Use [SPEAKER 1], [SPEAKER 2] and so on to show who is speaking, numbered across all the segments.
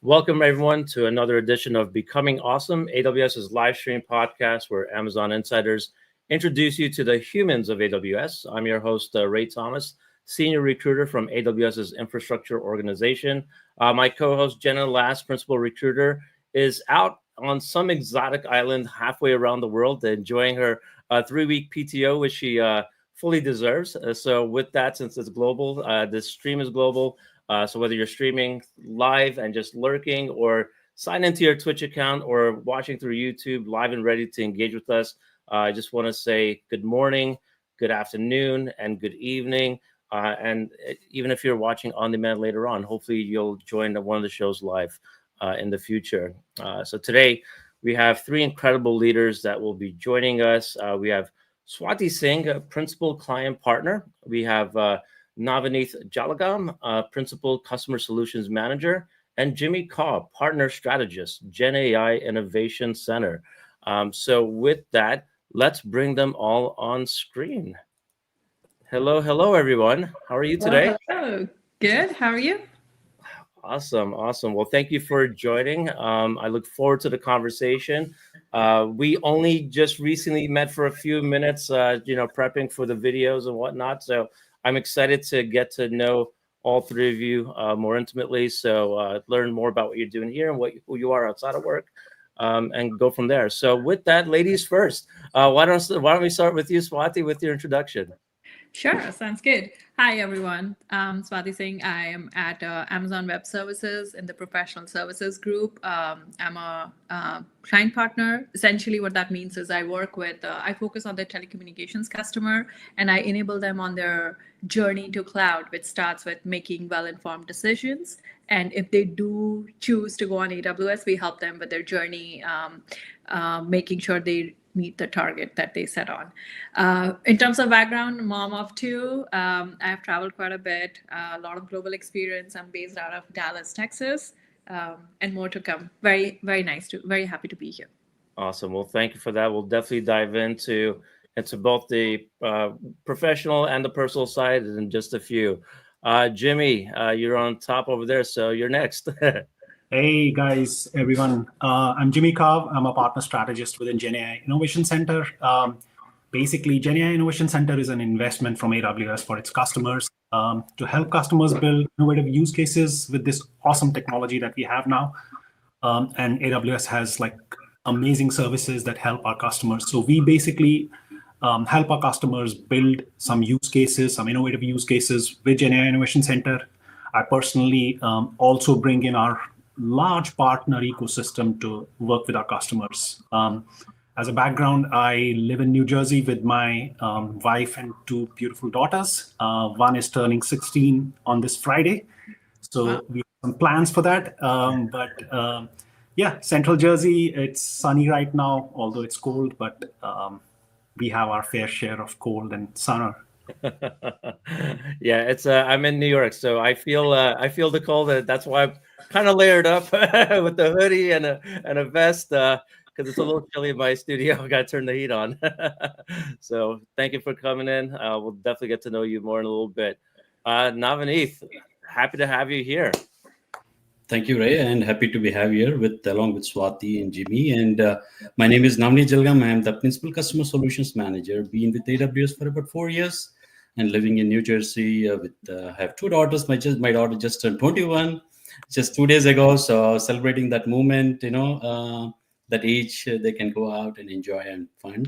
[SPEAKER 1] Welcome, everyone, to another edition of Becoming Awesome, AWS's live stream podcast where Amazon insiders introduce you to the humans of AWS. I'm your host, Ray Thomas, senior recruiter from AWS's infrastructure organization. My co host, Jenna Last, principal recruiter, is out on some exotic island halfway around the world, enjoying her 3-week PTO, which she fully deserves. So, with that, since it's global, this stream is global. So whether you're streaming live and just lurking, or sign into your Twitch account, or watching through YouTube live and ready to engage with us, I just want to say good morning, good afternoon, and good evening. And even if you're watching on demand later on, hopefully you'll join one of the shows live in the future. So today we have three incredible leaders that will be joining us. We have Swati Singh, a principal client partner. We have Navaneeth Jalagam, Principal Customer Solutions Manager, and Jimmy Kaw, Partner Strategist, Gen AI Innovation Center. So with that, let's bring them all on screen. Hello, everyone. How are you today?
[SPEAKER 2] Hello. Good. How are you?
[SPEAKER 1] Awesome. Well, thank you for joining. I look forward to the conversation. We only just recently met for a few minutes, prepping for the videos and whatnot. So I'm excited to get to know all three of you more intimately. So learn more about what you're doing here and who you are outside of work, and go from there. So with that, ladies first, why don't we start with you, Swati, with your introduction?
[SPEAKER 2] Sure, sounds good. Hi, everyone. Swati Singh. I am at Amazon Web Services in the professional services group. I'm a client partner. Essentially, what that means is I focus on the telecommunications customer, and I enable them on their journey to cloud, which starts with making well-informed decisions. And if they do choose to go on AWS, we help them with their journey, making sure they meet the target that they set on. In terms of background, mom of two, I have traveled quite a bit, a lot of global experience. I'm based out of Dallas, Texas, and more to come. Very, very very happy to be here.
[SPEAKER 1] Awesome. Well, thank you for that. We'll definitely dive into both the professional and the personal side in just a few. Jimmy, you're on top over there, so you're next.
[SPEAKER 3] Hey guys, everyone. I'm Jimmy Kaw. I'm a partner strategist within Gen AI Innovation Center. Basically, Gen AI Innovation Center is an investment from AWS for its customers to help customers build innovative use cases with this awesome technology that we have now. And AWS has amazing services that help our customers. So we basically help our customers build some use cases, some innovative use cases with Gen AI Innovation Center. I personally also bring in our large partner ecosystem to work with our customers. As a background, I live in New Jersey with my wife and two beautiful daughters. One is turning 16 on this Friday. So we have some plans for that. Yeah, Central Jersey, it's sunny right now, although it's cold, but we have our fair share of cold and summer.
[SPEAKER 1] Yeah, it's I'm in New York, so I feel the cold. That's why I'm kind of layered up with the hoodie and a vest, because it's a little chilly in my studio. I got to turn the heat on. So thank you for coming in. We'll definitely get to know you more in a little bit. Navaneeth, happy to have you here.
[SPEAKER 4] Thank you, Ray, and happy to be here along with Swati and Jimmy. And my name is Navaneeth Jalagam. I am the Principal Customer Solutions Manager. Been with AWS for about 4 years and living in New Jersey. I have two daughters. My daughter just turned 21 just 2 days ago. So celebrating that moment, that age they can go out and enjoy and fun.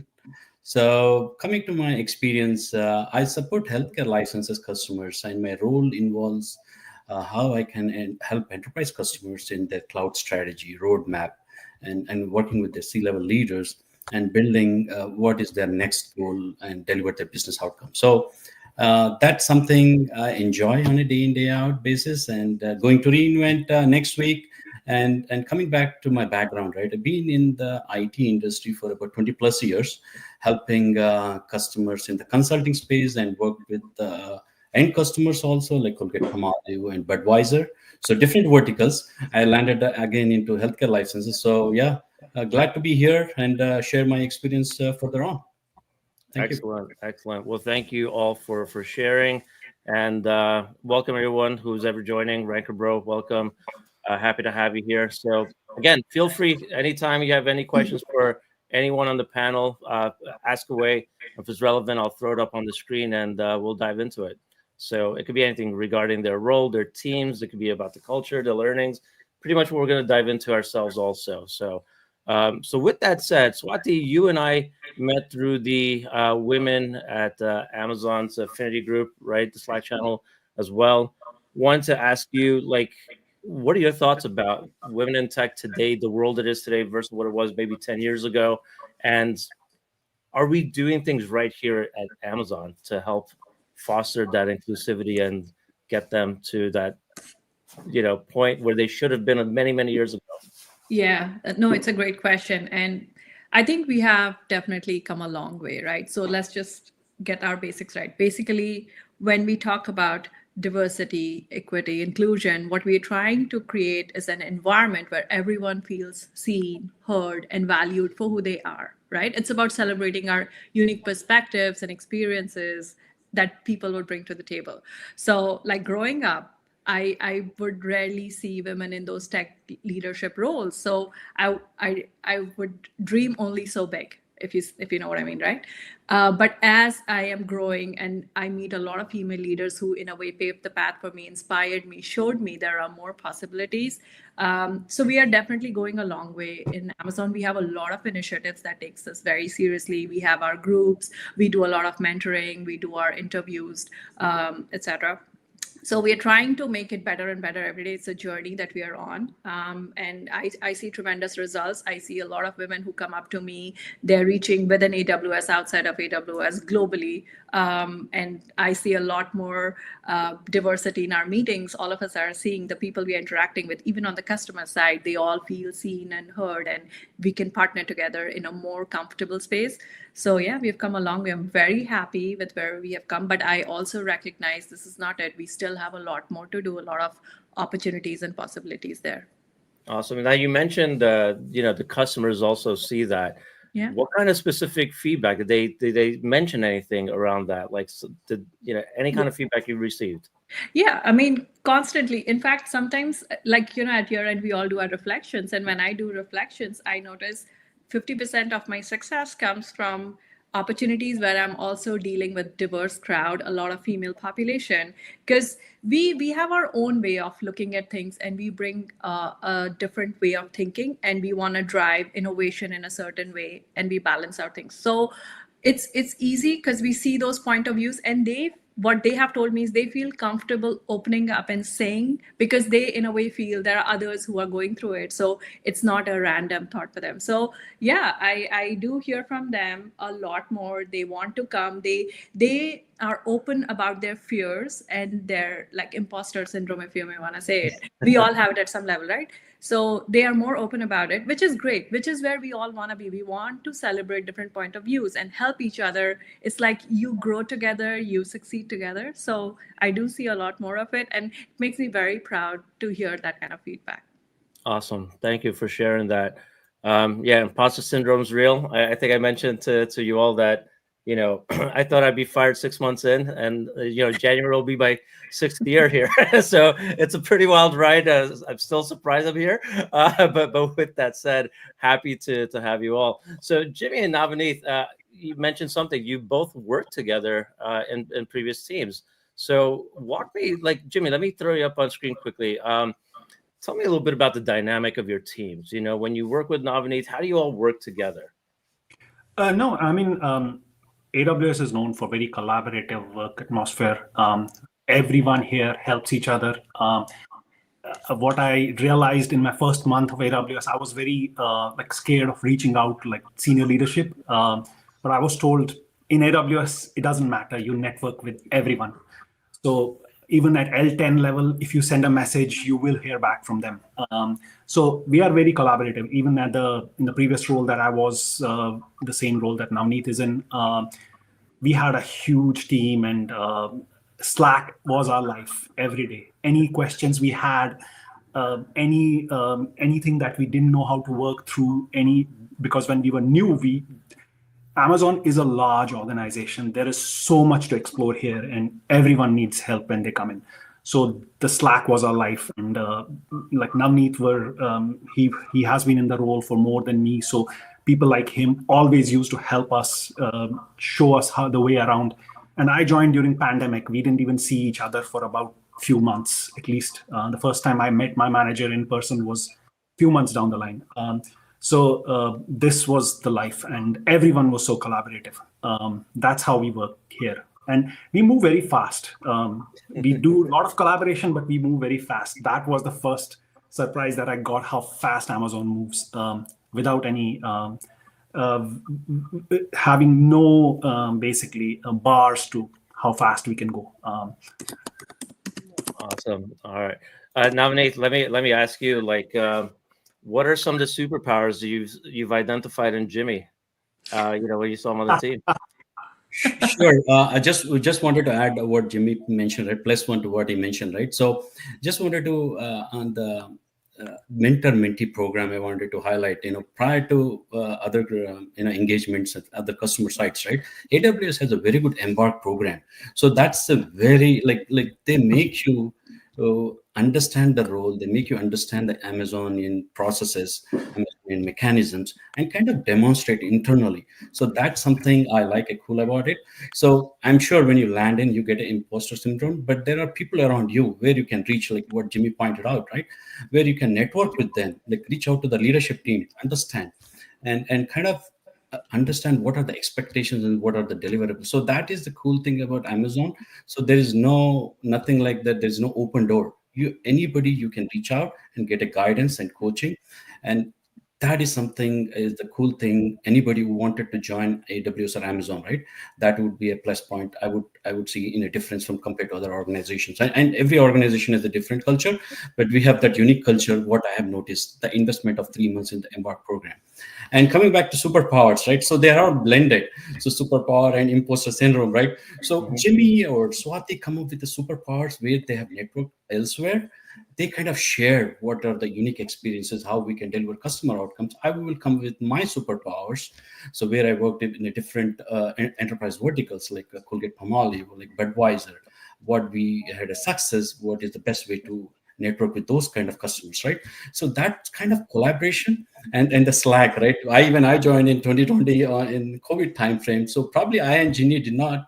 [SPEAKER 4] So coming to my experience, I support healthcare licenses customers, and my role involves how I can help enterprise customers in their cloud strategy roadmap, and working with their C-level leaders and building what is their next goal and deliver their business outcome. So that's something I enjoy on a day in, day out basis, and going to reInvent next week. And coming back to my background, right? I've been in the IT industry for about 20 plus years, helping customers in the consulting space and work with end customers also, like Colgate-Palmolive and Budweiser. So different verticals. I landed again into healthcare licenses. So yeah, glad to be here and share my experience further on.
[SPEAKER 1] Thank you. Excellent. Well, thank you all for sharing, and welcome everyone who's ever joining. Ranker Bro, welcome. Happy to have you here. So again, feel free anytime you have any questions for anyone on the panel, ask away. If it's relevant, I'll throw it up on the screen and we'll dive into it. So it could be anything regarding their role, their teams. It could be about the culture, the learnings, pretty much what we're going to dive into ourselves also. So, so with that said, Swati, you and I met through the women at Amazon's affinity group, right? The Slack channel as well. Wanted to ask you, like, what are your thoughts about women in tech today, the world it is today versus what it was maybe 10 years ago? And are we doing things right here at Amazon to help foster that inclusivity and get them to that, point where they should have been many, many years ago?
[SPEAKER 2] Yeah, no, it's a great question. And I think we have definitely come a long way, right? So let's just get our basics right. Basically, when we talk about diversity, equity, inclusion, what we're trying to create is an environment where everyone feels seen, heard, and valued for who they are, right? It's about celebrating our unique perspectives and experiences that people would bring to the table. So, like growing up, I would rarely see women in those tech leadership roles. So I would dream only so big, if you know what I mean, right? But as I am growing and I meet a lot of female leaders who in a way paved the path for me, inspired me, showed me there are more possibilities. So we are definitely going a long way. In Amazon, we have a lot of initiatives that takes us very seriously. We have our groups, we do a lot of mentoring, we do our interviews, etc. So we are trying to make it better and better every day. It's a journey that we are on. And I see tremendous results. I see a lot of women who come up to me. They're reaching within AWS, outside of AWS, globally. And I see a lot more diversity in our meetings. All of us are seeing the people we are interacting with, even on the customer side, they all feel seen and heard, and we can partner together in a more comfortable space. So yeah, we've come a long way. I'm very happy with where we have come, but I also recognize this is not it. We still have a lot more to do, a lot of opportunities and possibilities there.
[SPEAKER 1] Awesome. Now you mentioned, the customers also see that.
[SPEAKER 2] Yeah.
[SPEAKER 1] What kind of specific feedback did they mention anything around that? Like, any kind of feedback you received?
[SPEAKER 2] Yeah, I mean, constantly. In fact, sometimes, like, at your end, we all do our reflections. And when I do reflections, I notice 50% of my success comes from opportunities where I'm also dealing with diverse crowd, a lot of female population, because we have our own way of looking at things, and we bring a different way of thinking, and we want to drive innovation in a certain way, and we balance our things. So it's easy because we see those point of views, and what they have told me is they feel comfortable opening up and saying, because they in a way feel there are others who are going through it. So it's not a random thought for them. So yeah, I do hear from them a lot more. They want to come. They are open about their fears and their like imposter syndrome, if you may want to say it. We all have it at some level, right? So they are more open about it, which is great, which is where we all want to be. We want to celebrate different point of views and help each other. It's like you grow together, you succeed together. So I do see a lot more of it, and it makes me very proud to hear that kind of feedback.
[SPEAKER 1] Awesome. Thank you for sharing that. Yeah, imposter syndrome is real. I think I mentioned to you all that, I thought I'd be fired 6 months in, and January will be my 6th year here. So it's a pretty wild ride. I'm still surprised I'm here. But with that said, happy to have you all. So Jimmy and Navaneeth, you mentioned something. You both worked together in previous teams. So walk me, like Jimmy, let me throw you up on screen quickly. Tell me a little bit about the dynamic of your teams. When you work with Navaneeth, how do you all work together?
[SPEAKER 3] No, I mean, AWS is known for very collaborative work atmosphere. Everyone here helps each other. What I realized in my first month of AWS, I was very scared of reaching out to senior leadership. But I was told in AWS, it doesn't matter. You network with everyone. So even at L10 level, if you send a message, you will hear back from them. So we are very collaborative. Even in the previous role that I was, the same role that Navaneeth is in, we had a huge team, and Slack was our life every day. Any questions we had, anything that we didn't know how to work through, because when we were new, Amazon is a large organization. There is so much to explore here, and everyone needs help when they come in. So the Slack was our life, and like Navneeth he has been in the role for more than me. So people like him always used to help us, show us how the way around. And I joined during pandemic. We didn't even see each other for about few months, at least. The first time I met my manager in person was few months down the line. So this was the life, and everyone was so collaborative. That's how we work here, and we move very fast. We do a lot of collaboration, but we move very fast. That was the first surprise that I got, how fast Amazon moves, without any uh, having no basically bars to how fast we can go.
[SPEAKER 1] Awesome. All right, Navneeth, let me ask you, like, what are some of the superpowers you've identified in Jimmy? When you saw him on the team.
[SPEAKER 4] Sure. I just wanted to add what Jimmy mentioned, right? Plus one to what he mentioned, right? So just wanted to on the mentor-mentee program, I wanted to highlight, prior to other engagements at other customer sites, right? AWS has a very good Embark program. So that's a very like they make you understand the role, they make you understand the Amazonian processes, Amazonian mechanisms, and kind of demonstrate internally. So that's something I like cool about it. So I'm sure when you land in, you get an imposter syndrome, but there are people around you where you can reach, like what Jimmy pointed out, right? Where you can network with them, like reach out to the leadership team, understand, and kind of understand what are the expectations and what are the deliverables. So that is the cool thing about Amazon. So there is nothing like that. There's no open door. Anybody you can reach out and get a guidance and coaching, and that is the cool thing. Anybody who wanted to join AWS or Amazon, right? That would be a plus point. I would see in a difference from compared to other organizations. And every organization has a different culture, but we have that unique culture. What I have noticed, the investment of 3 months in the Embark program. And coming back to superpowers, right? So they are all blended. So superpower and imposter syndrome, right? So Jimmy or Swati come up with the superpowers where they have network elsewhere. They kind of share what are the unique experiences, how we can deliver customer outcomes. I will come with my superpowers. So where I worked in a different enterprise verticals, like Colgate Palmolive, like Budweiser, what we had a success, what is the best way to network with those kind of customers, right? So that kind of collaboration and the Slack, right? I joined in 2020 in COVID timeframe. So probably I and Jimmy did not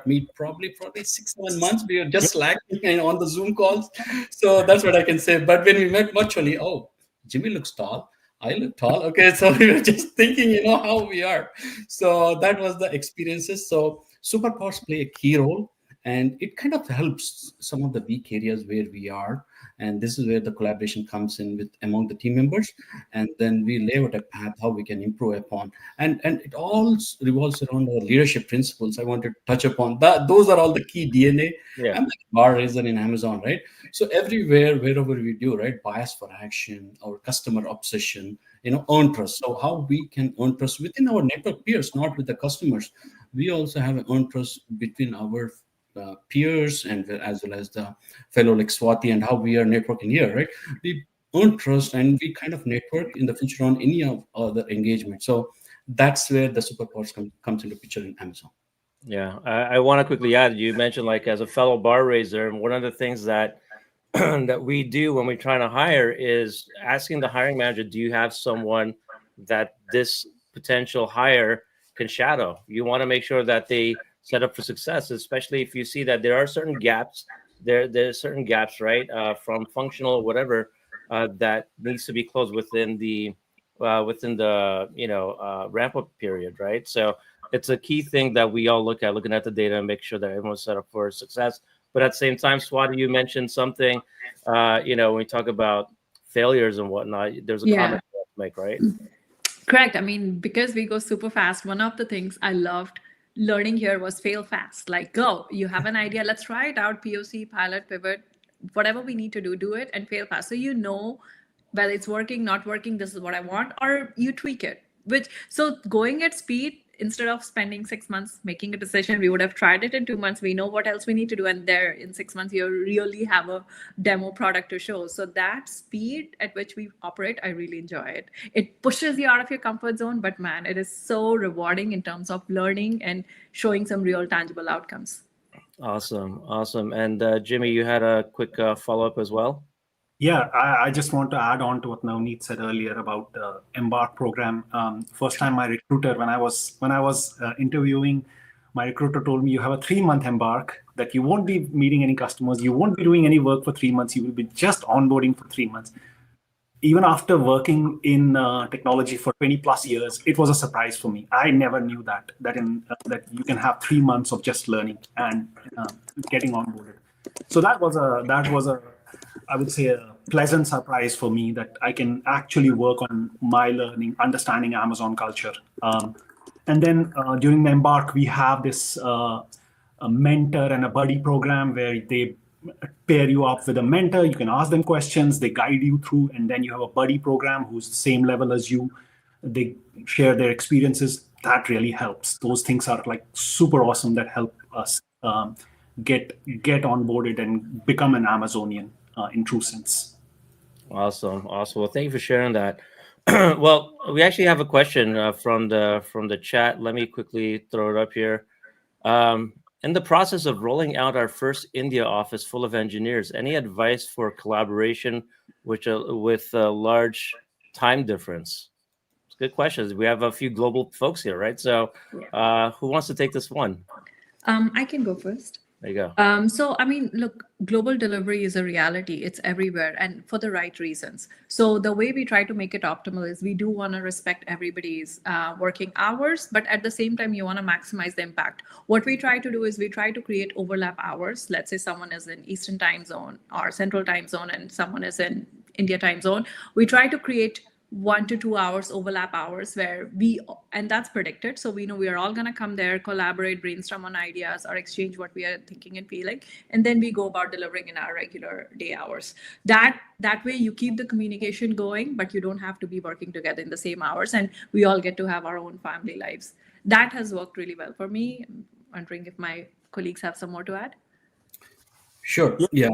[SPEAKER 4] meet probably 6-7 months. We were just slacking and on the Zoom calls. So that's what I can say. But when we met virtually, oh, Jimmy looks tall. I look tall. Okay, so we were just thinking, how we are. So that was the experiences. So superpowers play a key role, and it kind of helps some of the weak areas where we are. And this is where the collaboration comes in with among the team members, and then we lay out a path how we can improve upon. And it all revolves around our leadership principles. I want to touch upon that. Those are all the key DNA.
[SPEAKER 1] Yeah.
[SPEAKER 4] I'm like a bar raiser in Amazon, right? So everywhere, wherever we do, right, bias for action or customer obsession, earn trust. So how we can earn trust within our network peers, not with the customers. We also have an earn trust between our peers and as well as the fellow like Swati, and how we are networking here, right? We earn trust and we kind of network in the future on any of other engagement. So that's where the superpowers comes into picture in Amazon.
[SPEAKER 1] Yeah, I want to quickly add. You mentioned, like, as a fellow bar raiser, and one of the things that that we do when we're trying to hire is asking the hiring manager, do you have someone that this potential hire can shadow? You want to make sure that they set up for success, especially if you see that there are certain gaps. There's certain gaps, right, from functional or whatever, that needs to be closed within the ramp up period, right? So it's a key thing that we all looking at the data and make sure that everyone's set up for success. But at the same time, Swati, you mentioned something, when we talk about failures and whatnot, there's a comment to make, right?
[SPEAKER 2] Correct. I mean, because we go super fast, one of the things I loved learning here was fail fast. Like, go, you have an idea, let's try it out, POC, pilot, pivot, whatever we need to do it and fail fast. So whether it's working, not working, this is what I want, or you tweak it. So going at speed, instead of spending 6 months making a decision, we would have tried it in 2 months. We know what else we need to do. And there in 6 months, you really have a demo product to show. So that speed at which we operate, I really enjoy it. It pushes you out of your comfort zone, but man, it is so rewarding in terms of learning and showing some real tangible outcomes.
[SPEAKER 1] Awesome. And Jimmy, you had a quick follow-up as well?
[SPEAKER 3] Yeah, I just want to add on to what Navneet said earlier about the Embark program. First time my recruiter, when I was interviewing, my recruiter told me you have a 3-month Embark, that you won't be meeting any customers, you won't be doing any work for 3 months, you will be just onboarding for 3 months. Even after working in technology for 20 plus years, it was a surprise for me. I never knew that you can have 3 months of just learning and getting onboarded. So that was a I would say a pleasant surprise for me, that I can actually work on my learning, understanding Amazon culture. And then during the Embark, we have this a mentor and a buddy program where they pair you up with a mentor. You can ask them questions, they guide you through, and then you have a buddy program who's the same level as you. They share their experiences. That really helps. Those things are like super awesome, that help us get onboarded and become an Amazonian in true sense.
[SPEAKER 1] Awesome. Well, thank you for sharing that. Well, we actually have a question from the chat. Let me quickly throw it up here. In the process of rolling out our first India office full of engineers, any advice for collaboration with a large time difference? It's good questions. We have a few global folks here, right? So, who wants to take this one?
[SPEAKER 2] I can go first.
[SPEAKER 1] There you go.
[SPEAKER 2] So, I mean, look, global delivery is a reality. It's everywhere and for the right reasons. So, the way we try to make it optimal is we do want to respect everybody's working hours, but at the same time, you want to maximize the impact. What we try to do is we try to create overlap hours. Let's say someone is in Eastern time zone or Central time zone and someone is in India time zone. We try to create 1 to 2 hours overlap hours where and that's predicted, so we know we are all going to come there, collaborate, brainstorm on ideas, or exchange what we are thinking and feeling, and then we go about delivering in our regular day hours. That way you keep the communication going, but you don't have to be working together in the same hours, and we all get to have our own family lives. That has worked really well for me. I'm wondering if my colleagues have some more to add.
[SPEAKER 4] Sure. Yeah.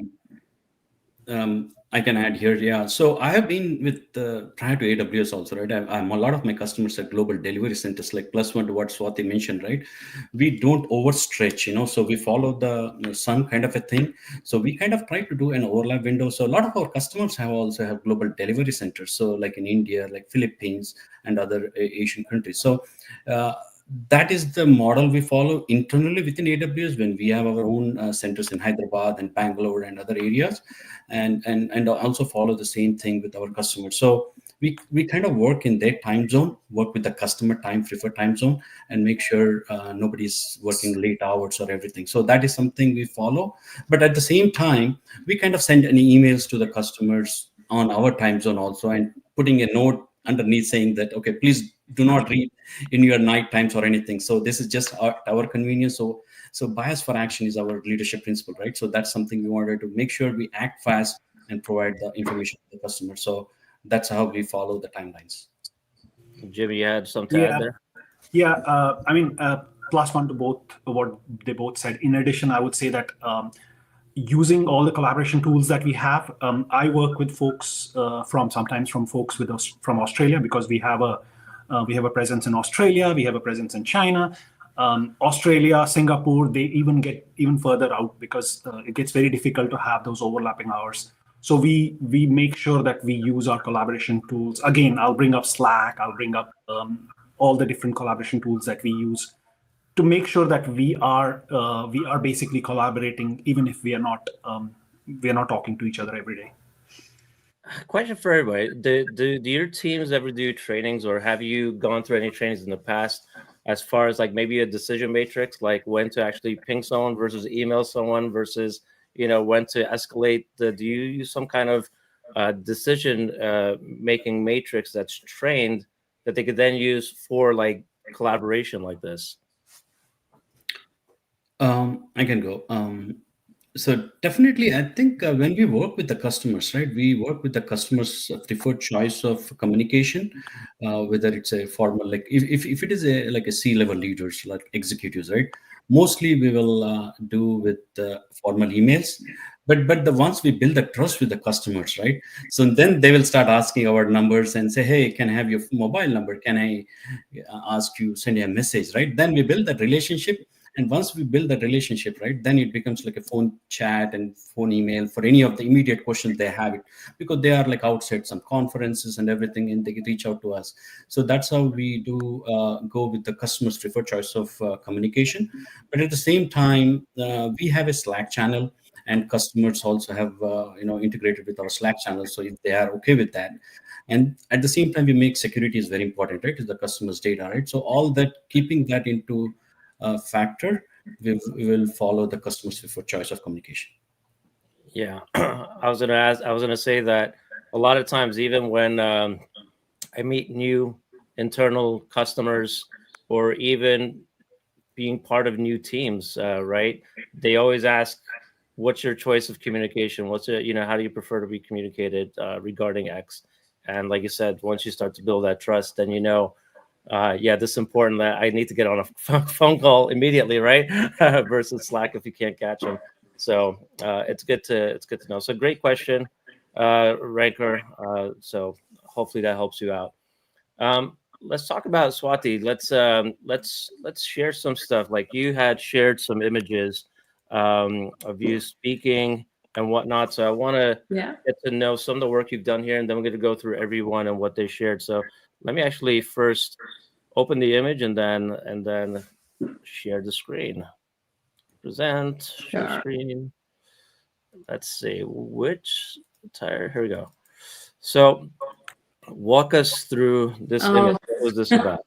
[SPEAKER 4] I can add here. Yeah. So I have been with prior to AWS also, right? I'm a lot of my customers are global delivery centers, like plus one to what Swati mentioned, right? We don't overstretch, so we follow the sun kind of a thing. So we kind of try to do an overlap window. So a lot of our customers also have global delivery centers. So like in India, like Philippines and other Asian countries. So that is the model we follow internally within AWS when we have our own centers in Hyderabad and Bangalore and other areas, and also follow the same thing with our customers. So we kind of work in their time zone, work with the customer preferred time zone, and make sure nobody's working late hours or everything. So that is something we follow. But at the same time, we kind of send any emails to the customers on our time zone also, and putting a note underneath saying that, okay, please do not read in your night times or anything. So this is just our convenience. So bias for action is our leadership principle, right? So that's something we wanted to make sure we act fast and provide the information to the customer. So that's how we follow the timelines.
[SPEAKER 1] Jimmy, you had something to add there?
[SPEAKER 3] Yeah. I mean, plus one to both what they both said. In addition, I would say that using all the collaboration tools that we have, I work with folks sometimes from folks from Australia, because we have a presence in Australia, we have a presence in China, Australia, Singapore. They even get even further out, because it gets very difficult to have those overlapping hours. So we make sure that we use our collaboration tools. Again, I'll bring up Slack, I'll bring up all the different collaboration tools that we use to make sure that we are basically collaborating, even if we are not talking to each other every day.
[SPEAKER 1] Question for everybody: Do your teams ever do trainings, or have you gone through any trainings in the past, as far as like maybe a decision matrix, like when to actually ping someone versus email someone versus when to escalate? Do you use some kind of decision making matrix that's trained that they could then use for like collaboration like this?
[SPEAKER 4] I can go. So definitely, I think when we work with the customers, right, we work with the customers' preferred choice of communication, whether it's a formal, like if it is like a C-level leaders, like executives, right, mostly we will do with formal emails. But the once we build the trust with the customers, right, so then they will start asking our numbers and say, hey, can I have your mobile number? Can I ask you, send you a message, right? Then we build that relationship. And once we build that relationship, right, then it becomes like a phone chat and phone email for any of the immediate questions they have it, because they are like outside some conferences and everything, and they reach out to us. So that's how we do go with the customer's preferred choice of communication. But at the same time, we have a Slack channel, and customers also have integrated with our Slack channel. So if they are okay with that, and at the same time, we make security is very important, right? Is the customer's data, right? So all that, keeping that into factor, we will follow the customer's preferred choice of communication.
[SPEAKER 1] Yeah, I was gonna say that a lot of times, even when I meet new internal customers, or even being part of new teams, right? They always ask, "What's your choice of communication? What's it? How do you prefer to be communicated regarding X?" And like you said, once you start to build that trust, then yeah, this is important that I need to get on a phone call immediately, right? Versus Slack if you can't catch them. So it's good to know. So great question, Ranker. So hopefully that helps you out. Let's talk about Swati. Let's share some stuff. Like, you had shared some images of you speaking and whatnot. So I want to get to know some of the work you've done here, and then we're going to go through everyone and what they shared. So let me actually first open the image and then share the screen. Present, share screen. Let's see which tire. Here we go. So walk us through this image. What was this about?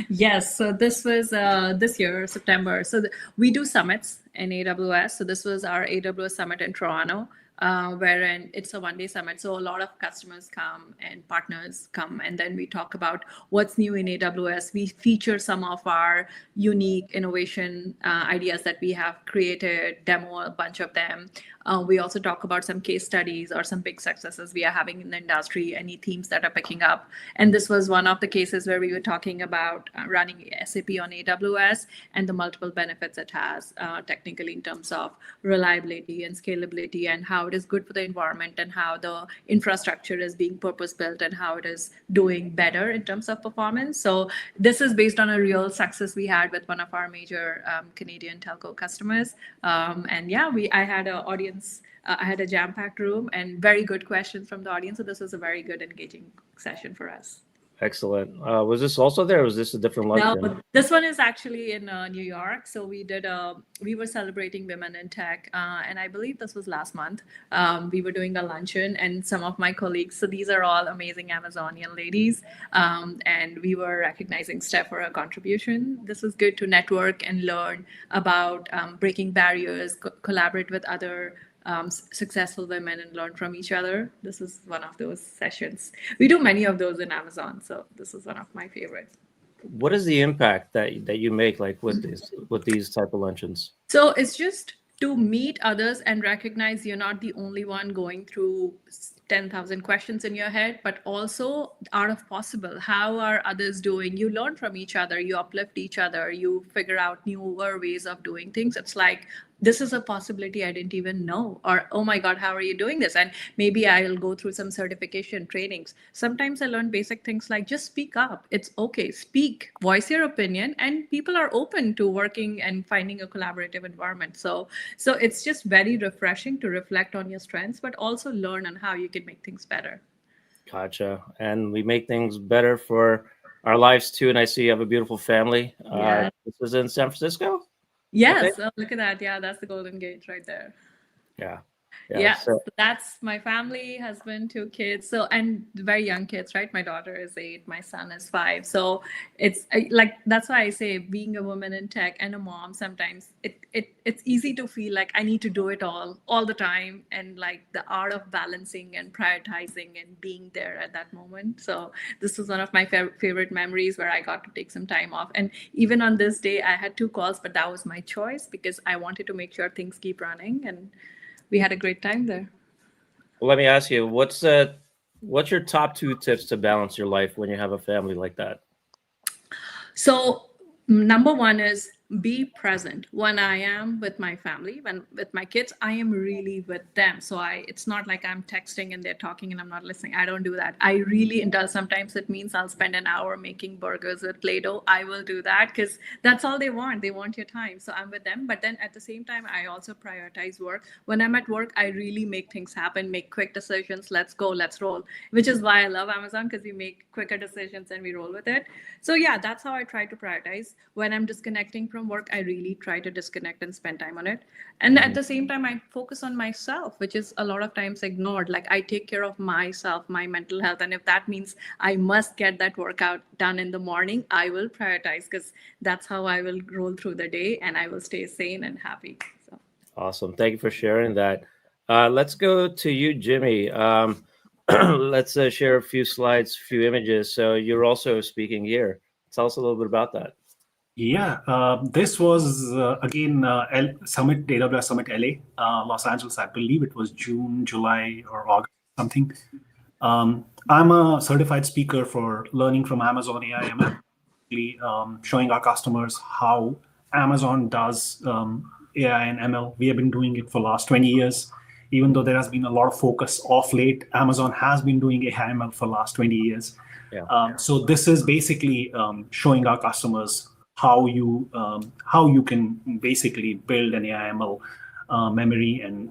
[SPEAKER 2] Yes, so this was this year, September. So we do summits in AWS. So this was our AWS summit in Toronto, wherein it's a one-day summit. So a lot of customers come and partners come, and then we talk about what's new in AWS. We feature some of our unique innovation ideas that we have created, demo a bunch of them. We also talk about some case studies or some big successes we are having in the industry, any themes that are picking up. And this was one of the cases where we were talking about running SAP on AWS and the multiple benefits it has technically in terms of reliability and scalability, and how it is good for the environment, and how the infrastructure is being purpose-built, and how it is doing better in terms of performance. So this is based on a real success we had with one of our major Canadian telco customers. And yeah, I had an audience. I had a jam-packed room and very good questions from the audience. So this was a very good, engaging session for us.
[SPEAKER 1] Excellent. Was this also there, or was this a different luncheon?
[SPEAKER 2] No, this one is actually in New York. So we were celebrating women in tech, and I believe this was last month. We were doing a luncheon, and some of my colleagues, so these are all amazing Amazonian ladies, and we were recognizing Steph for her contribution. This was good to network and learn about breaking barriers, collaborate with other successful women, and learn from each other. This is one of those sessions. We do many of those in Amazon, so this is one of my favorites.
[SPEAKER 1] What is the impact that you make, like, with these type of luncheons?
[SPEAKER 2] So it's just to meet others and recognize you're not the only one going through 10,000 questions in your head, but also art of possible. How are others doing? You learn from each other, you uplift each other, you figure out newer ways of doing things. It's like, this is a possibility I didn't even know, or, oh my God, how are you doing this? And maybe I'll go through some certification trainings. Sometimes I learn basic things like just speak up. It's okay, speak, voice your opinion, and people are open to working and finding a collaborative environment. So it's just very refreshing to reflect on your strengths, but also learn on how you can make things better.
[SPEAKER 1] Gotcha. And we make things better for our lives too. And I see you have a beautiful family.
[SPEAKER 2] Yeah.
[SPEAKER 1] This is in San Francisco?
[SPEAKER 2] Yes. Okay. Oh, look at that. Yeah, that's the Golden Gate right there.
[SPEAKER 1] Yeah.
[SPEAKER 2] Yeah, so that's my family, husband, 2 kids. So, and very young kids, right? My daughter is 8, my son is 5. So it's like, that's why I say being a woman in tech and a mom, sometimes it's easy to feel like I need to do it all the time. And like the art of balancing and prioritizing and being there at that moment. So this was one of my favorite memories where I got to take some time off. And even on this day, I had 2 calls, but that was my choice because I wanted to make sure things keep running, and we had a great time there.
[SPEAKER 1] Well, let me ask you, what's your top 2 tips to balance your life when you have a family like that?
[SPEAKER 2] So number one is be present. When I am with my family, when with my kids, I am really with them. So it's not like I'm texting and they're talking and I'm not listening. I don't do that. I really indulge. Sometimes it means I'll spend an hour making burgers with Play-Doh. I will do that because that's all they want. They want your time. So I'm with them. But then at the same time, I also prioritize work. When I'm at work, I really make things happen, make quick decisions. Let's go, let's roll, which is why I love Amazon, because we make quicker decisions and we roll with it. So yeah, that's how I try to prioritize. When I'm disconnecting from work, I really try to disconnect and spend time on it. And at the same time, I focus on myself, which is a lot of times ignored. Like I take care of myself, my mental health. And if that means I must get that workout done in the morning, I will prioritize, because that's how I will roll through the day and I will stay sane and happy. So.
[SPEAKER 1] Awesome. Thank you for sharing that. Let's go to you, Jimmy. Let's share a few slides, a few images. So you're also speaking here. Tell us a little bit about that.
[SPEAKER 3] Yeah, this was again Summit, AWS Summit LA, Los Angeles. I believe it was June, July, or August, something. I'm a certified speaker for learning from Amazon AI. I'm actually showing our customers how Amazon does AI and ML. We have been doing it for the last 20 years. Even though there has been a lot of focus off late, Amazon has been doing AI ML for the last 20 years.
[SPEAKER 1] Yeah.
[SPEAKER 3] So this is basically showing our customers how you can basically build an AI ML memory and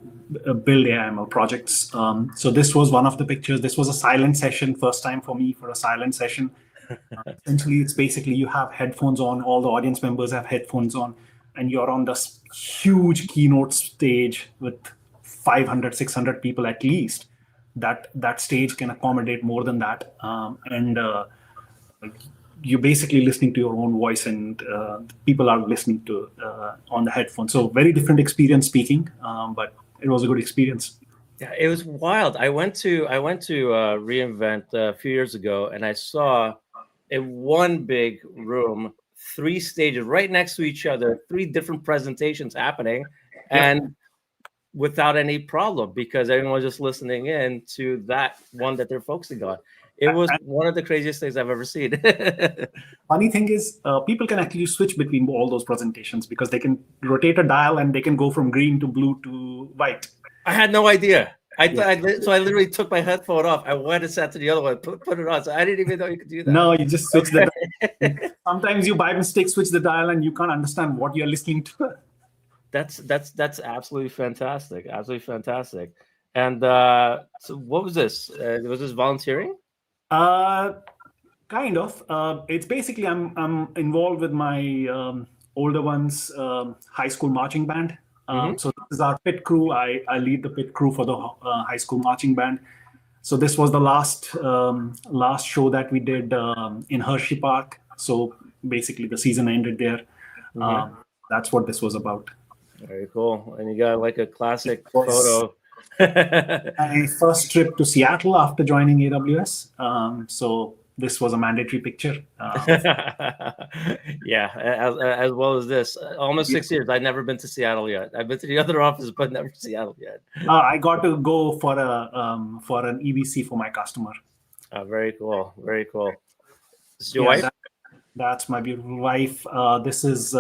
[SPEAKER 3] build AI ML projects. So this was one of the pictures. This was a silent session, first time for me for a silent session. Essentially, it's basically you have headphones on, all the audience members have headphones on, and you're on this huge keynote stage with 500, 600 people at least. That stage can accommodate more than that. And you're basically listening to your own voice, and people are listening to on the headphones. So very different experience speaking, but it was a good experience.
[SPEAKER 1] Yeah, it was wild. I went to reInvent a few years ago, and I saw in one big room 3 stages right next to each other, 3 different presentations happening, and without any problem, because everyone was just listening in to that one that they're focusing on. It was one of the craziest things I've ever seen.
[SPEAKER 3] Funny thing is, people can actually switch between all those presentations because they can rotate a dial and they can go from green to blue to white.
[SPEAKER 1] I had no idea. So I literally took my headphone off. I went and sat to the other one, put it on. So I didn't even know you could do that.
[SPEAKER 3] No, you just switch the dial. Sometimes you by mistake switch the dial and you can't understand what you're listening to.
[SPEAKER 1] That's absolutely fantastic. Absolutely fantastic. And so what was this? Was this volunteering?
[SPEAKER 3] Kind of. It's basically I'm involved with my older ones high school marching band. So this is our pit crew. I lead the pit crew for the high school marching band. So this was the last show that we did in Hershey Park. So basically the season ended there. That's what this was about.
[SPEAKER 1] Very cool. And you got like a classic photo.
[SPEAKER 3] My first trip to Seattle after joining AWS. So this was a mandatory picture.
[SPEAKER 1] Yeah, as well as this. Almost 6 years. I've never been to Seattle yet. I've been to the other office, but never Seattle yet.
[SPEAKER 3] I got to go for an EBC for my customer.
[SPEAKER 1] Very cool. Very cool. This is your wife?
[SPEAKER 3] That's my beautiful wife. This is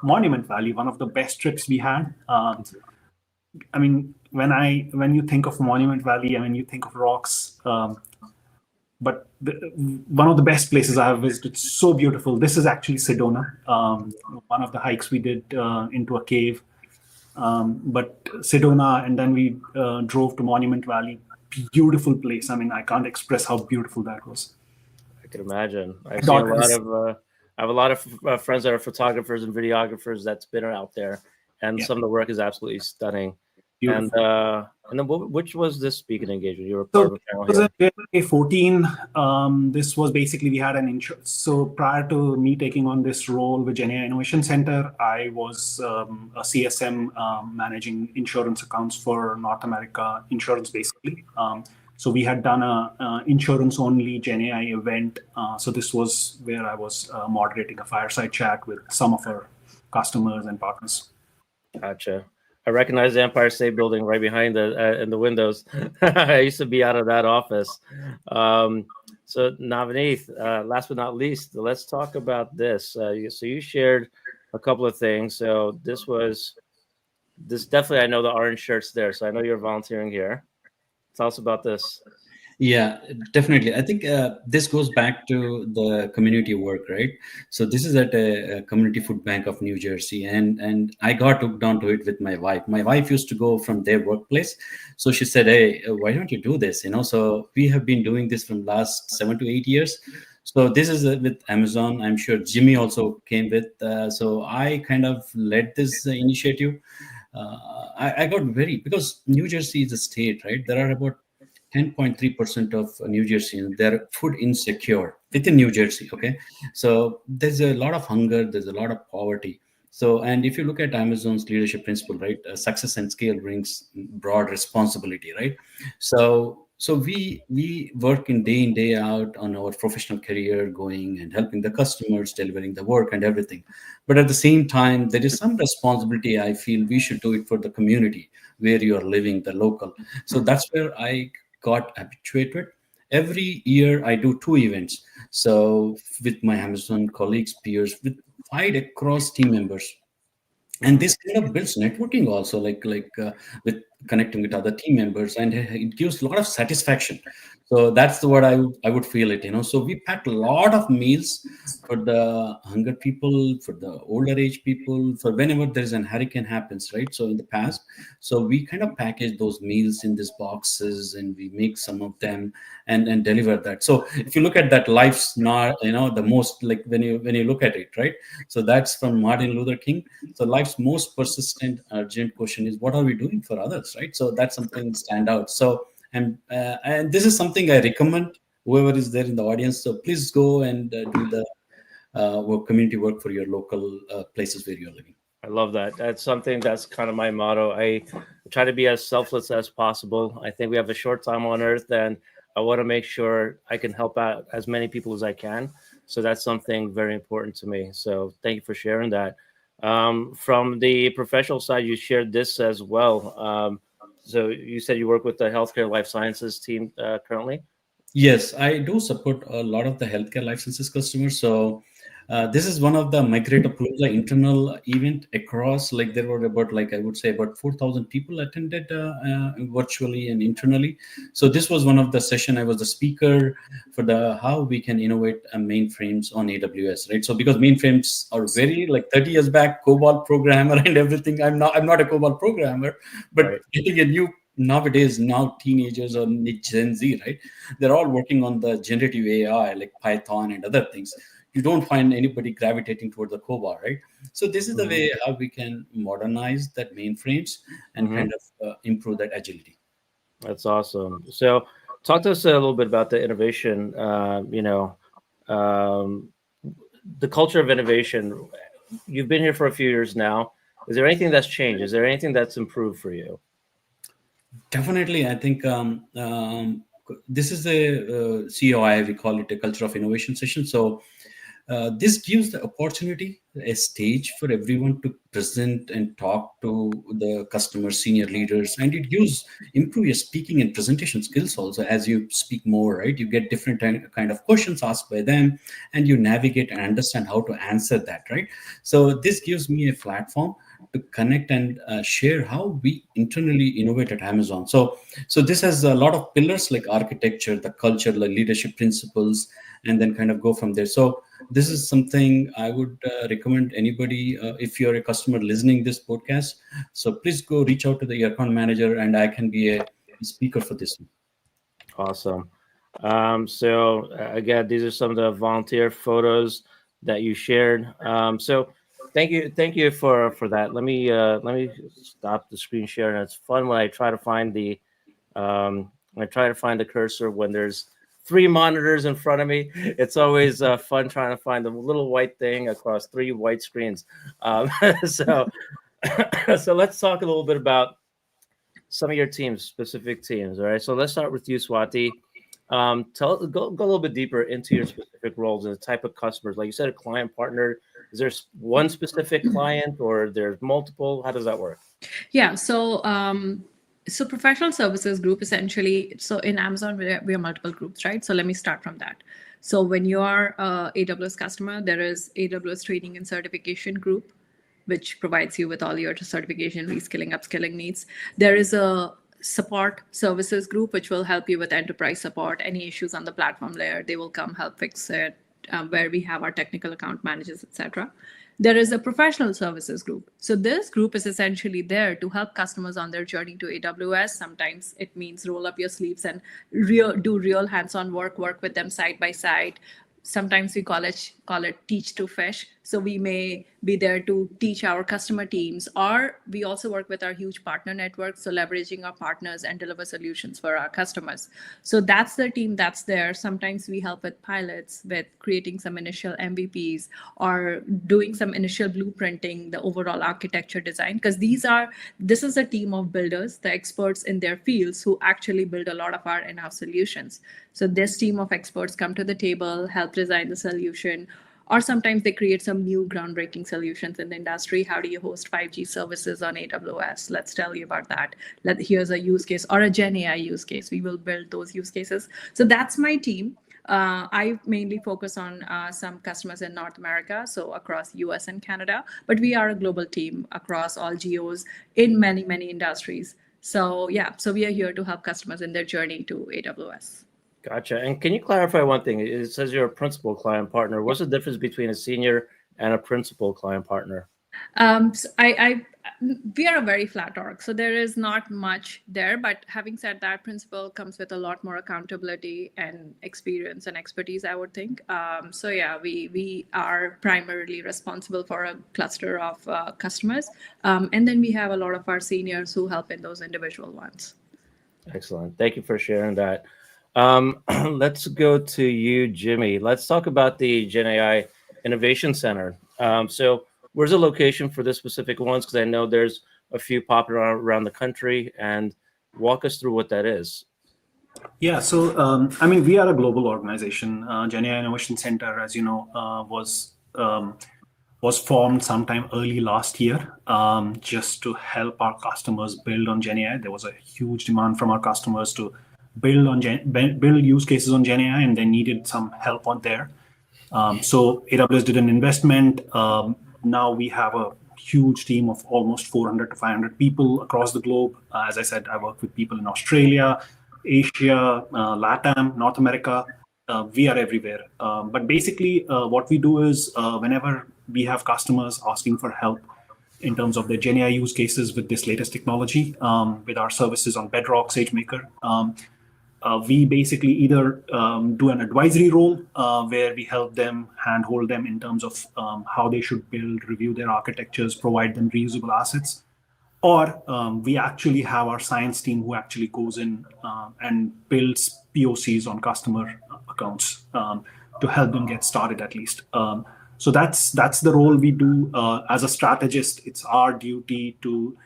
[SPEAKER 3] Monument Valley, one of the best trips we had. I mean, when you think of Monument Valley, I mean, you think of rocks. But one of the best places I have visited, so beautiful. This is actually Sedona, one of the hikes we did into a cave. But Sedona, and then we drove to Monument Valley. Beautiful place. I mean, I can't express how beautiful that was.
[SPEAKER 1] I can imagine. I have a lot of friends that are photographers and videographers that's been out there, and some of the work is absolutely stunning. Beautiful. And then which was this speaking engagement? You were part of a panel here.
[SPEAKER 3] It was in 2014. This was basically, we had an insurance. So prior to me taking on this role with GenAI Innovation Center, I was a CSM managing insurance accounts for North America insurance, basically. So we had done a insurance-only GenAI event. So this was where I was moderating a fireside chat with some of our customers and partners.
[SPEAKER 1] Gotcha. I recognize the Empire State Building right behind in the windows. I used to be out of that office. So Navaneeth, last but not least, let's talk about this. So you shared a couple of things. So this definitely, I know the orange shirt's there, so I know you're volunteering here. Tell us about this.
[SPEAKER 4] Yeah, definitely. I think this goes back to the community work, right? So this is at a community food bank of New Jersey, and I got hooked onto it with my wife. My wife used to go from their workplace, so she said, "Hey, why don't you do this?" So we have been doing this from last 7 to 8 years. So this is with Amazon. I'm sure Jimmy also came with. So I kind of led this initiative. I got very, because New Jersey is a state, right? There are about 10.3% of New Jerseyans, they're food insecure within New Jersey. Okay. So there's a lot of hunger, there's a lot of poverty. So, and if you look at Amazon's leadership principle, right, success and scale brings broad responsibility, right? So we work in day out on our professional career, going and helping the customers, delivering the work and everything. But at the same time, there is some responsibility. I feel we should do it for the community where you are living, the local. So that's where I got habituated. Every year I do 2 events. So with my Amazon colleagues, peers, with wide across team members, and this kind of builds networking also, with connecting with other team members, and it gives a lot of satisfaction. So that's what I would feel it. So we packed a lot of meals for the hunger people, for the older age people, for whenever there's an hurricane happens, right? So in the past, so we kind of package those meals in these boxes, and we make some of them and deliver that. So if you look at that, life's not, the most, like when you look at it, right? So that's from Martin Luther King. So life's most persistent, urgent question is, what are we doing for others, right? So that's something stand out. So and this is something I recommend whoever is there in the audience. So please go and do the community work for your local places where you're living.
[SPEAKER 1] I love that. That's something that's kind of my motto. I try to be as selfless as possible. I think we have a short time on earth, and I want to make sure I can help out as many people as I can. So that's something very important to me. So thank you for sharing that. From the professional side, you shared this as well. So you said you work with the healthcare life sciences team currently.
[SPEAKER 4] Yes, I do support a lot of the healthcare life sciences customers. So this is one of the Migrate-a-Palooza internal event across, like there were about, like I would say, about 4,000 people attended virtually and internally. So this was one of the session. I was the speaker for the how we can innovate mainframes on AWS, right? So because mainframes are very, like 30 years back, COBOL programmer and everything. I'm not a COBOL programmer, but
[SPEAKER 1] Right.
[SPEAKER 4] getting a new nowadays, now teenagers or Gen Z, right? They're all working on the generative AI like Python and other things. You don't find anybody gravitating toward the COBOL, right? So this is the way how we can modernize that mainframes and kind of improve that agility.
[SPEAKER 1] That's awesome. So talk to us a little bit about the innovation, um, the culture of innovation. You've been here for a few years now. Is there anything that's changed? Is there anything that's improved for you?
[SPEAKER 4] Definitely, I think this is a COI, we call it a culture of innovation session. So this gives the opportunity, a stage for everyone to present and talk to the customer, senior leaders, and it gives improve your speaking and presentation skills also. As you speak more, right, you get different kind of questions asked by them, and you navigate and understand how to answer that, right? So this gives me a platform to connect and share how we internally innovate at Amazon. So this has a lot of pillars like architecture, the culture, like leadership principles, and then kind of go from there. So this is something I would recommend anybody, if you're a customer listening this podcast. So please go reach out to the account manager, and I can be a speaker for this one.
[SPEAKER 1] Awesome. So again, these are some of the volunteer photos that you shared. So thank you for that. Let me stop the screen share. And it's fun when I try to find the cursor when there's 3 monitors in front of me. It's always fun trying to find the little white thing across 3 white screens. So so let's talk a little bit about some of your teams, specific teams. All right. So let's start with you, Swati. Go a little bit deeper into your specific roles and the type of customers. Like you said, a client partner. Is there one specific client or there's multiple? How does that work?
[SPEAKER 2] Yeah. So professional services group essentially. So in Amazon, we are multiple groups, right? So let me start from that. So when you are a AWS customer, there is AWS training and certification group. which provides you with all your certification, reskilling, upskilling needs. There is a support services group, which will help you with enterprise support. Any issues on the platform layer, they will come help fix it, where we have our technical account managers, etc. There is a professional services group. So this group is essentially there to help customers on their journey to AWS. Sometimes it means roll up your sleeves and do real hands-on work with them side by side. Sometimes we call it teach to fish. So we may be there to teach our customer teams, or we also work with our huge partner network. So leveraging our partners and deliver solutions for our customers. So that's the team that's there. Sometimes we help with pilots, with creating some initial MVPs, or doing some initial blueprinting, the overall architecture design, because this is a team of builders, the experts in their fields who actually build a lot of our in-house solutions. So this team of experts come to the table, help design the solution, or sometimes they create some new groundbreaking solutions in the industry. How do you host 5G services on AWS? Let's tell you about that. Here's a use case or a Gen AI use case. We will build those use cases. So that's my team. I mainly focus on some customers in North America, so across US and Canada, but we are a global team across all geos in many, many industries. So yeah, so we are here to help customers in their journey to AWS.
[SPEAKER 1] Gotcha. And can you clarify one thing? It says you're a principal client partner. What's the difference between a senior and a principal client partner?
[SPEAKER 2] So we are a very flat org, so there is not much there. But having said that, principal comes with a lot more accountability and experience and expertise, I would think. So yeah, we are primarily responsible for a cluster of customers, and then we have a lot of our seniors who help in those individual ones.
[SPEAKER 1] Excellent. Thank you for sharing that. Let's go to you, Jimmy. Let's talk about the Gen AI Innovation Center. So where's the location for this specific ones? Because I know there's a few popping around the country, and walk us through what that is.
[SPEAKER 3] Yeah, so we are a global organization. Gen AI Innovation Center, as you know, was formed sometime early last year, just to help our customers build on Gen AI. There was a huge demand from our customers to build use cases on Gen AI, and they needed some help on there. So AWS did an investment. Now we have a huge team of almost 400 to 500 people across the globe. As I said, I work with people in Australia, Asia, LATAM, North America. We are everywhere. But basically, what we do is whenever we have customers asking for help in terms of their Gen AI use cases with this latest technology, with our services on Bedrock, SageMaker, we basically either do an advisory role where we help them, handhold them in terms of how they should build, review their architectures, provide them reusable assets, or we actually have our science team who actually goes in and builds POCs on customer accounts to help them get started at least. So that's the role we do. As a strategist, it's our duty to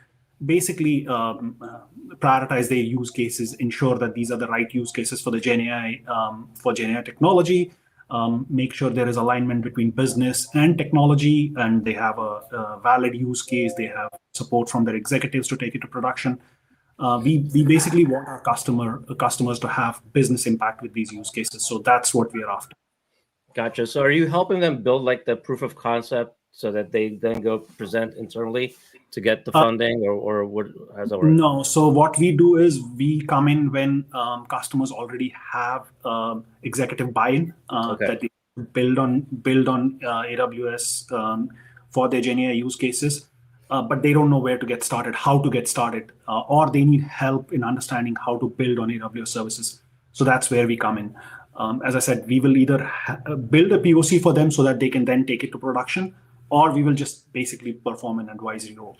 [SPEAKER 3] basically prioritize their use cases, ensure that these are the right use cases for the Gen AI technology, make sure there is alignment between business and technology, and they have a valid use case, they have support from their executives to take it to production. We basically want our customers to have business impact with these use cases. So that's what we are after.
[SPEAKER 1] Gotcha. So are you helping them build like the proof of concept so that they then go present internally to get the funding, or what? How's that work?
[SPEAKER 3] No. So what we do is we come in when customers already have executive buy-in that they build on AWS for their Gen AI use cases, but they don't know where to get started, how to get started, or they need help in understanding how to build on AWS services. So that's where we come in. As I said, we will either build a POC for them so that they can then take it to production, or we will just basically perform an advisory role.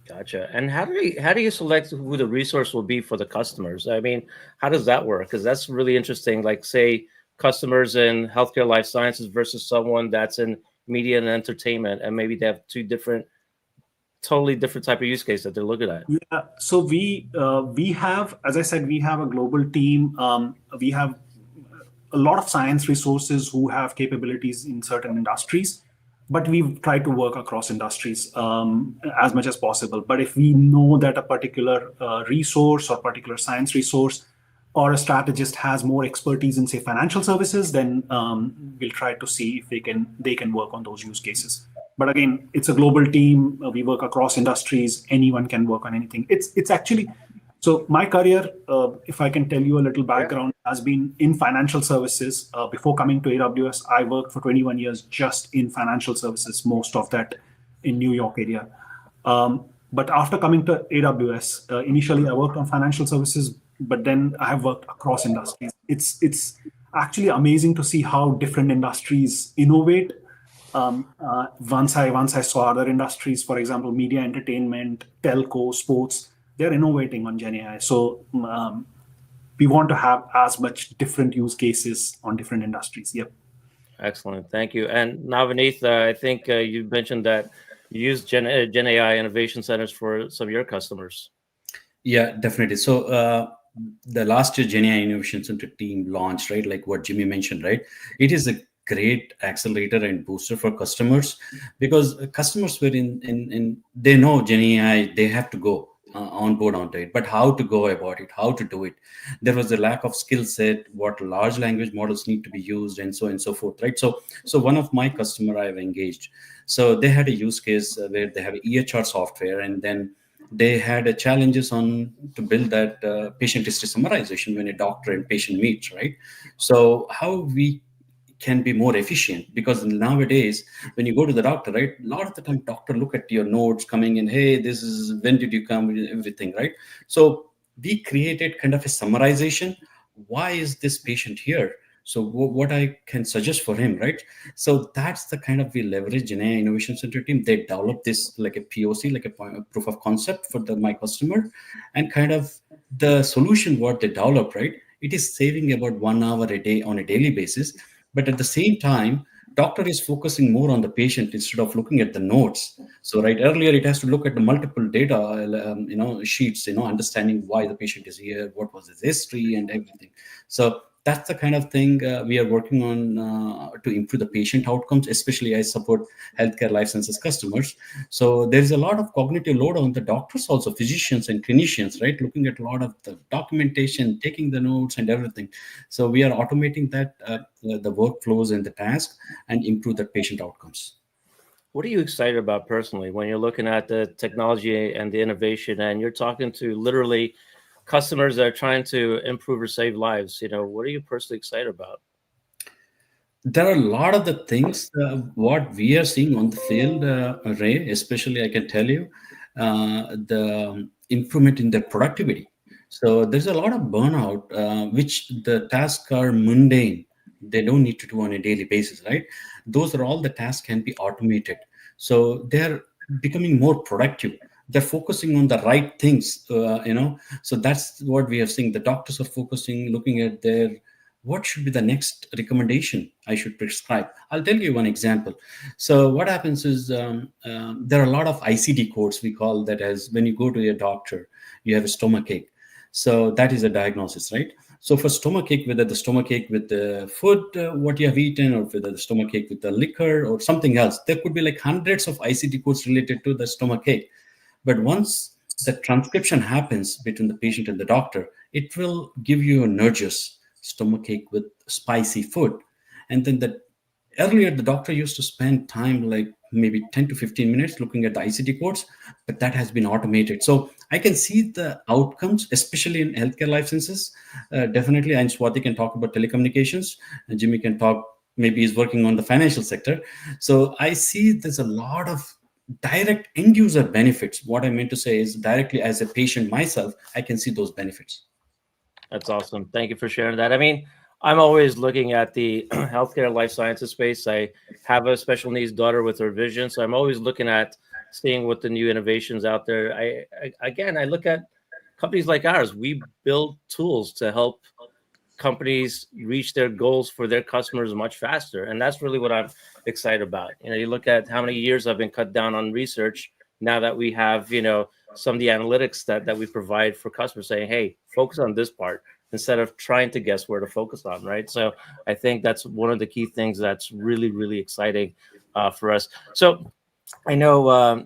[SPEAKER 1] Gotcha. And how do you select who the resource will be for the customers? I mean, how does that work? Because that's really interesting. Like, say, customers in healthcare, life sciences versus someone that's in media and entertainment, and maybe they have totally different type of use case that they're looking at.
[SPEAKER 3] Yeah. So we have, as I said, we have a global team. We have a lot of science resources who have capabilities in certain industries, but we've tried to work across industries as much as possible. But if we know that a particular resource or particular science resource or a strategist has more expertise in, say, financial services, then we'll try to see if they can work on those use cases. But again, it's a global team. We work across industries. Anyone can work on anything. It's actually, so my career, if I can tell you a little background, has been in financial services. Before coming to AWS, I worked for 21 years just in financial services, most of that in New York area. But after coming to AWS, initially I worked on financial services, but then I have worked across industries. It's actually amazing to see how different industries innovate. Once I saw other industries, for example, media, entertainment, telco, sports, they're innovating on GenAI. So we want to have as much different use cases on different industries. Yep.
[SPEAKER 1] Excellent. Thank you. And Navaneeth, I think you mentioned that you use Gen AI innovation centers for some of your customers.
[SPEAKER 4] Yeah, definitely. So the last year GenAI Innovation Center team launched, right? Like what Jimmy mentioned, right? It is a great accelerator and booster for customers, because customers were in they know GenAI, they have to go on board onto it, but how to go about it, how to do it. There was a lack of skill set, what large language models need to be used, and so on and so forth, right? So one of my customer I've engaged, so they had a use case where they have a EHR software, and then they had a challenges on to build that patient history summarization when a doctor and patient meet, right? So how we can be more efficient, because nowadays when you go to the doctor, right, a lot of the time doctor look at your notes coming in, hey, this is when did you come, everything, right? So we created kind of a summarization, why is this patient here, so what I can suggest for him, right? So that's the kind of we leverage in a innovation center team. They develop this like a POC, like a proof of concept for my customer, and kind of the solution what they develop, right, it is saving about 1 hour a day on a daily basis. But at the same time, doctor is focusing more on the patient instead of looking at the notes. So right, earlier it has to look at the multiple data, sheets, understanding why the patient is here, what was his history and everything. So that's the kind of thing we are working on to improve the patient outcomes. Especially I support healthcare life sciences customers. So there is a lot of cognitive load on the doctors, also physicians and clinicians, right? Looking at a lot of the documentation, taking the notes and everything. So we are automating that, the workflows and the task, and improve the patient outcomes.
[SPEAKER 1] What are you excited about personally when you're looking at the technology and the innovation, and you're talking to literally customers that are trying to improve or save lives? What are you personally excited about?
[SPEAKER 4] There are a lot of the things what we are seeing on the field, Ray, especially I can tell you the improvement in their productivity. So there's a lot of burnout, which the tasks are mundane. They don't need to do on a daily basis, right? Those are all the tasks can be automated. So they're becoming more productive. They're focusing on the right things, So that's what we are seeing. The doctors are focusing, looking at their what should be the next recommendation I should prescribe. I'll tell you one example. So what happens is there are a lot of ICD codes, we call that, as when you go to your doctor, you have a stomachache. So that is a diagnosis, right? So for stomachache, whether the stomachache with the food, what you have eaten, or whether the stomachache with the liquor or something else, there could be like hundreds of ICD codes related to the stomachache. But once the transcription happens between the patient and the doctor, it will give you a nudges, stomachache with spicy food. And then earlier the doctor used to spend time like maybe 10 to 15 minutes looking at the ICD codes, but that has been automated. So I can see the outcomes, especially in healthcare life sciences. Definitely, and Swati can talk about telecommunications, and Jimmy can talk, maybe he's working on the financial sector. So I see there's a lot of direct end user benefits. What I meant to say is directly as a patient myself, I can see those benefits.
[SPEAKER 1] That's awesome. Thank you for sharing that. I mean, I'm always looking at the healthcare life sciences space. I have a special needs daughter with her vision, so I'm always looking at seeing what the new innovations out there. I look at companies like ours. We build tools to help companies reach their goals for their customers much faster, and that's really what I'm excited about. You look at how many years I've been cut down on research now that we have some of the analytics that we provide for customers, saying, hey, focus on this part instead of trying to guess where to focus on, right? So I think that's one of the key things that's really, really exciting for us. So I know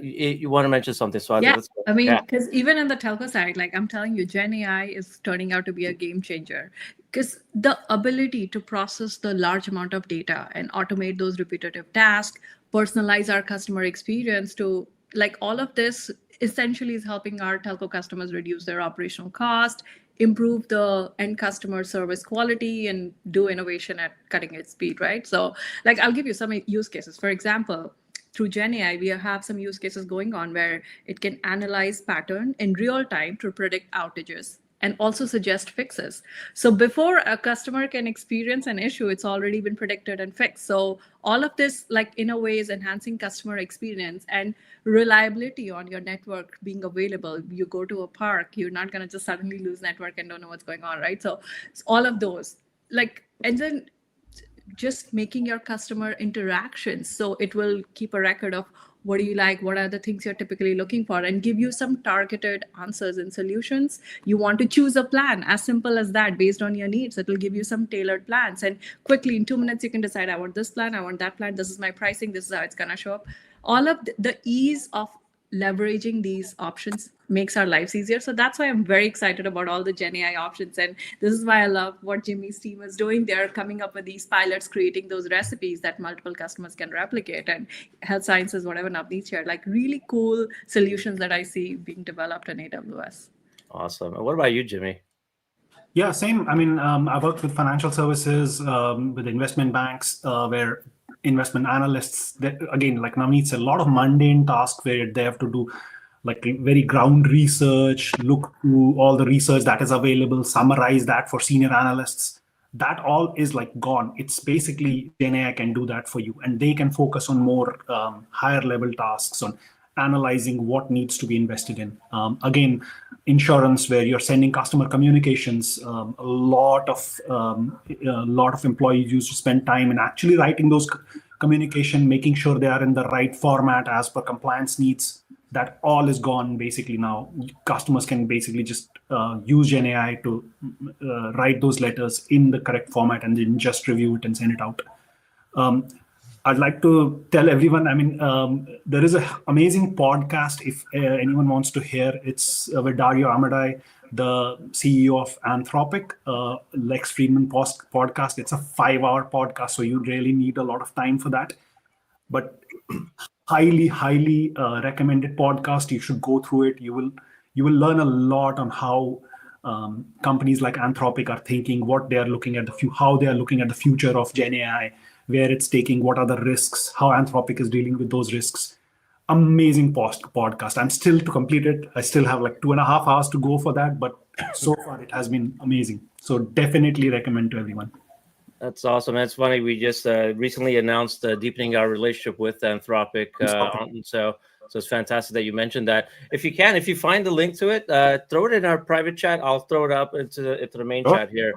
[SPEAKER 1] you want to mention something, Swati.
[SPEAKER 2] Yeah,
[SPEAKER 1] Let's go.
[SPEAKER 2] I mean,
[SPEAKER 1] Yeah.
[SPEAKER 2] because even in the telco side, like I'm telling you, Gen AI is turning out to be a game changer. Because the ability to process the large amount of data and automate those repetitive tasks, personalize our customer experience to like all of this essentially is helping our telco customers reduce their operational cost, improve the end customer service quality, and do innovation at cutting edge speed, right? So like I'll give you some use cases. For example, through GenAI, we have some use cases going on where it can analyze pattern in real time to predict outages and also suggest fixes. So before a customer can experience an issue, it's already been predicted and fixed. So all of this, like in a way, is enhancing customer experience and reliability on your network being available. You go to a park, you're not going to just suddenly lose network and don't know what's going on, right? So all of those, like, and then just making your customer interactions so it will keep a record of what do you like, what are the things you're typically looking for, and give you some targeted answers and solutions. You want to choose a plan, as simple as that, based on your needs. It will give you some tailored plans, and quickly in 2 minutes you can decide, I want this plan, I want that plan, this is my pricing, this is how it's going to show up. All of the ease of leveraging these options makes our lives easier. So that's why I'm very excited about all the Gen AI options. And this is why I love what Jimmy's team is doing. They're coming up with these pilots, creating those recipes that multiple customers can replicate, and health sciences, whatever Navaneeth shared, like really cool solutions that I see being developed in AWS.
[SPEAKER 1] Awesome. And what about you, Jimmy?
[SPEAKER 3] Yeah, same. I mean, I worked with financial services, with investment banks, where investment analysts, again, like Navneet said, a lot of mundane tasks where they have to do like very ground research, look through all the research that is available, summarize that for senior analysts. That all is like gone. It's basically GenAI can do that for you, and they can focus on more higher level tasks on analyzing what needs to be invested in. Again, insurance, where you're sending customer communications, a lot of employees used to spend time in actually writing those communication, making sure they are in the right format as per compliance needs. That all is gone basically now. Customers can basically just use GenAI to write those letters in the correct format and then just review it and send it out. I'd like to tell everyone, I mean, there is an amazing podcast, if anyone wants to hear. It's with Dario Amadei, the CEO of Anthropic, Lex Friedman podcast. It's a 5-hour podcast, so you really need a lot of time for that. But highly recommended podcast. You should go through it. You will learn a lot on how companies like Anthropic are thinking, what they are looking at, how they are looking at the future of Gen AI, where it's taking, what are the risks, how Anthropic is dealing with those risks. Amazing podcast. I'm still to complete it. I still have like 2.5 hours to go for that, but so far it has been amazing. So definitely recommend to everyone.
[SPEAKER 1] That's awesome. That's funny. We just recently announced deepening our relationship with Anthropic. So it's fantastic that you mentioned that. If you find the link to it, throw it in our private chat. I'll throw it up into the main chat here,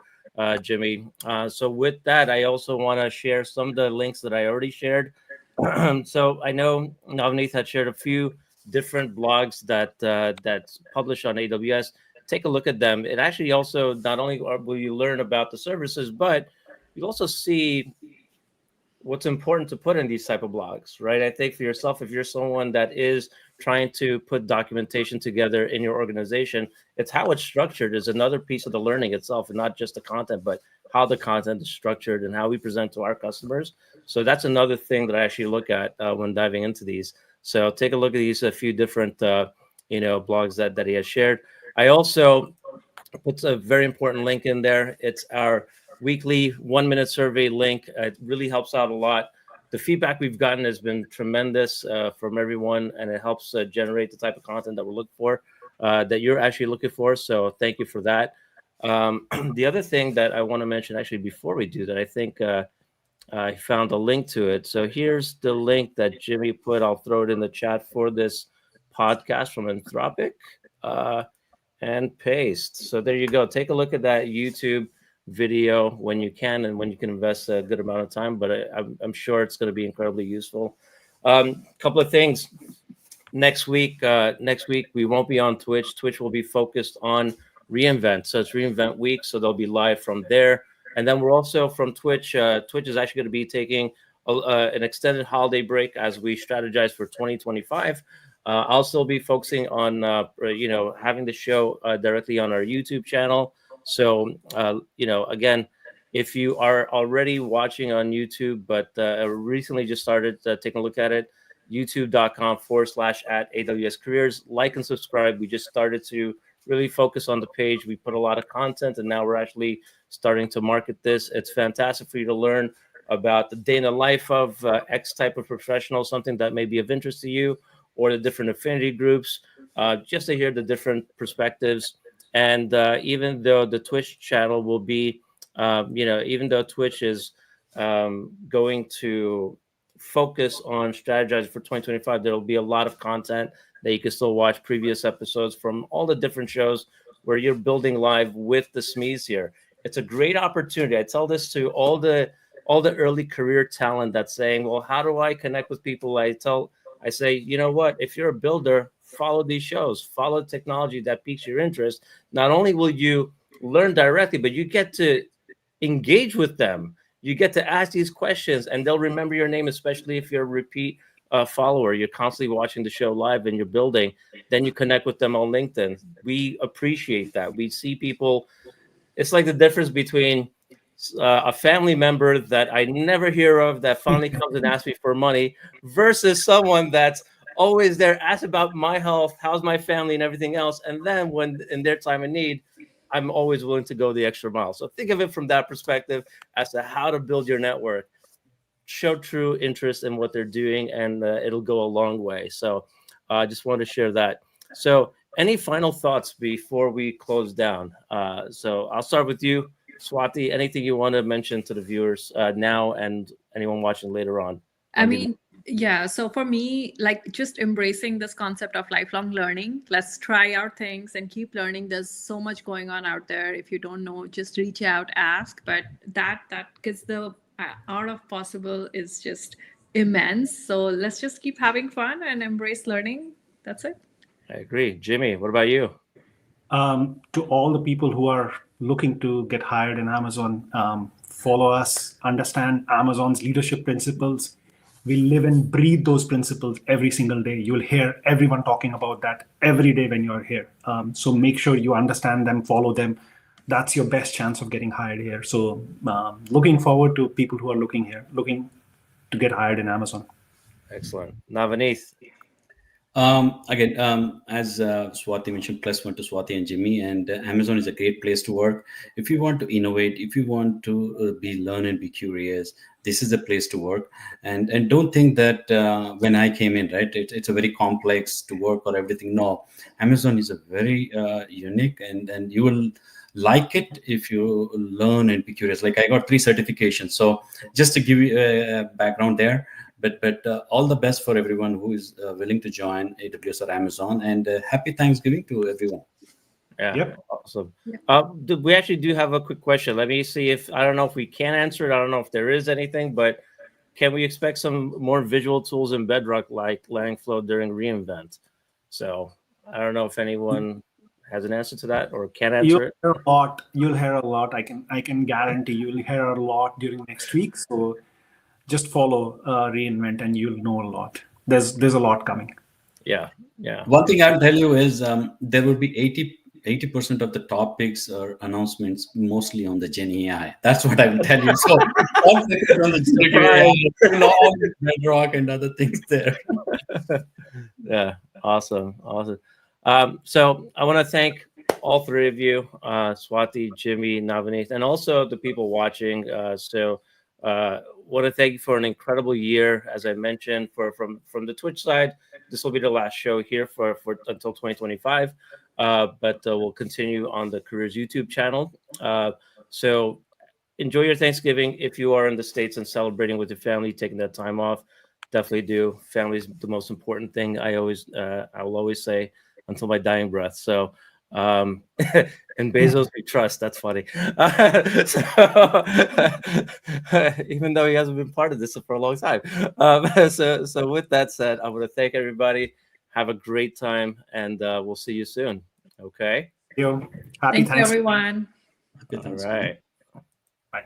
[SPEAKER 1] Jimmy. So with that, I also want to share some of the links that I already shared. So I know Navneeth had shared a few different blogs that's published on AWS. Take a look at them. It actually also, not only will you learn about the services, but you also see what's important to put in these type of blogs, right? I think for yourself, if you're someone that is trying to put documentation together in your organization, it's how it's structured is another piece of the learning itself, and not just the content, but how the content is structured and how we present to our customers. So that's another thing that I actually look at when diving into these. So take a look at these, a few different blogs that he has shared. I also put a very important link in there. It's our weekly 1-minute survey link. It really helps out a lot. The feedback we've gotten has been tremendous from everyone, and it helps generate the type of content that we're looking for, that you're actually looking for. So thank you for that. The other thing that I want to mention, actually, before we do that, I think I found a link to it. So here's the link that Jimmy put. I'll throw it in the chat for this podcast from Anthropic, and paste. So there you go. Take a look at that YouTube video when you can, and when you can invest a good amount of time, but I'm sure it's going to be incredibly useful. Couple of things. Next week we won't be on Twitch. Twitch will be focused on reInvent. So it's reInvent week, so they'll be live from there. And then we're also from Twitch. Twitch is actually going to be taking an extended holiday break as we strategize for 2025. I'll still be focusing on having the show directly on our YouTube channel. So again, If you are already watching on YouTube, but recently just started taking a look at it, youtube.com/@AWS Careers. Like and subscribe. We just started to really focus on the page. We put a lot of content, and now we're actually starting to market this. It's fantastic for you to learn about the day in the life of X type of professional, something that may be of interest to you, or the different affinity groups, just to hear the different perspectives. And even though the Twitch channel will be, even though Twitch is going to focus on strategizing for 2025, there'll be a lot of content that you can still watch previous episodes from all the different shows where you're building live with the SMEs here. It's a great opportunity. I tell this to all the early career talent that's saying, well, how do I connect with people? I say, you know what, if you're a builder, follow these shows, follow technology that piques your interest. Not only will you learn directly, but you get to engage with them. You get to ask these questions, and they'll remember your name, especially if you're a repeat follower. You're constantly watching the show live and you're building. Then you connect with them on LinkedIn. We appreciate that. We see people. It's like the difference between a family member that I never hear of that finally comes and asks me for money versus someone that's always there, asks about my health, how's my family, and everything else. And then when in their time of need, I'm always willing to go the extra mile. So think of it from that perspective as to how to build your network. Show true interest in what they're doing, and it'll go a long way. So I just wanted to share that. So any final thoughts before we close down? So I'll start with you, Swati. Anything you want to mention to the viewers now and anyone watching later on?
[SPEAKER 2] I mean, yeah. So for me, like just embracing this concept of lifelong learning. Let's try out things and keep learning. There's so much going on out there. If you don't know, just reach out, ask. But that because the art of possible is just immense. So let's just keep having fun and embrace learning. That's it.
[SPEAKER 1] I agree. Jimmy, what about you?
[SPEAKER 3] To all the people who are looking to get hired in Amazon, follow us, understand Amazon's leadership principles. We live and breathe those principles every single day. You'll hear everyone talking about that every day when you're here. So make sure you understand them, follow them. That's your best chance of getting hired here. So looking forward to people who are looking to get hired in Amazon.
[SPEAKER 1] Excellent. Navaneeth.
[SPEAKER 4] Again, as Swati mentioned, +1 to Swati and Jimmy, and Amazon is a great place to work. If you want to innovate, if you want to learn and be curious, this is the place to work. And don't think that when I came in, right, it's a very complex to work or everything. No, Amazon is a very unique, and you will like it if you learn and be curious. Like I got 3 certifications. So just to give you a background there. But all the best for everyone who is willing to join AWS or Amazon, and happy Thanksgiving to everyone.
[SPEAKER 1] Yeah,
[SPEAKER 3] Yep.
[SPEAKER 1] awesome. We actually do have a quick question. Let me see if I don't know if we can answer it. I don't know if there is anything, but can we expect some more visual tools in Bedrock like Langflow during reInvent? So I don't know if anyone has an answer to that or can answer it.
[SPEAKER 3] You'll hear a lot. I can guarantee you'll hear a lot during next week. So just follow reInvent and you'll know a lot. There's a lot coming.
[SPEAKER 1] Yeah.
[SPEAKER 4] One thing I'll tell you is there will be 80% of the topics or announcements mostly on the Gen AI. That's what I will tell you. So on the all the Bedrock and other things there.
[SPEAKER 1] Yeah, awesome. So I want to thank all 3 of you, Swati, Jimmy, Navaneeth, and also the people watching. Want to thank you for an incredible year. As I mentioned, from the Twitch side, this will be the last show here for until 2025. But we'll continue on the Careers YouTube channel. So enjoy your Thanksgiving. If you are in the States and celebrating with your family, taking that time off, definitely do. Family is the most important thing. I will always say until my dying breath. So. And Bezos we trust. That's funny. Even though he hasn't been part of this for a long time. So with that said, I want to thank everybody. Have a great time, and we'll see you soon. Okay.
[SPEAKER 3] Happy
[SPEAKER 2] Thank you,
[SPEAKER 3] Thanksgiving.
[SPEAKER 2] everyone.
[SPEAKER 1] All right.
[SPEAKER 3] Bye.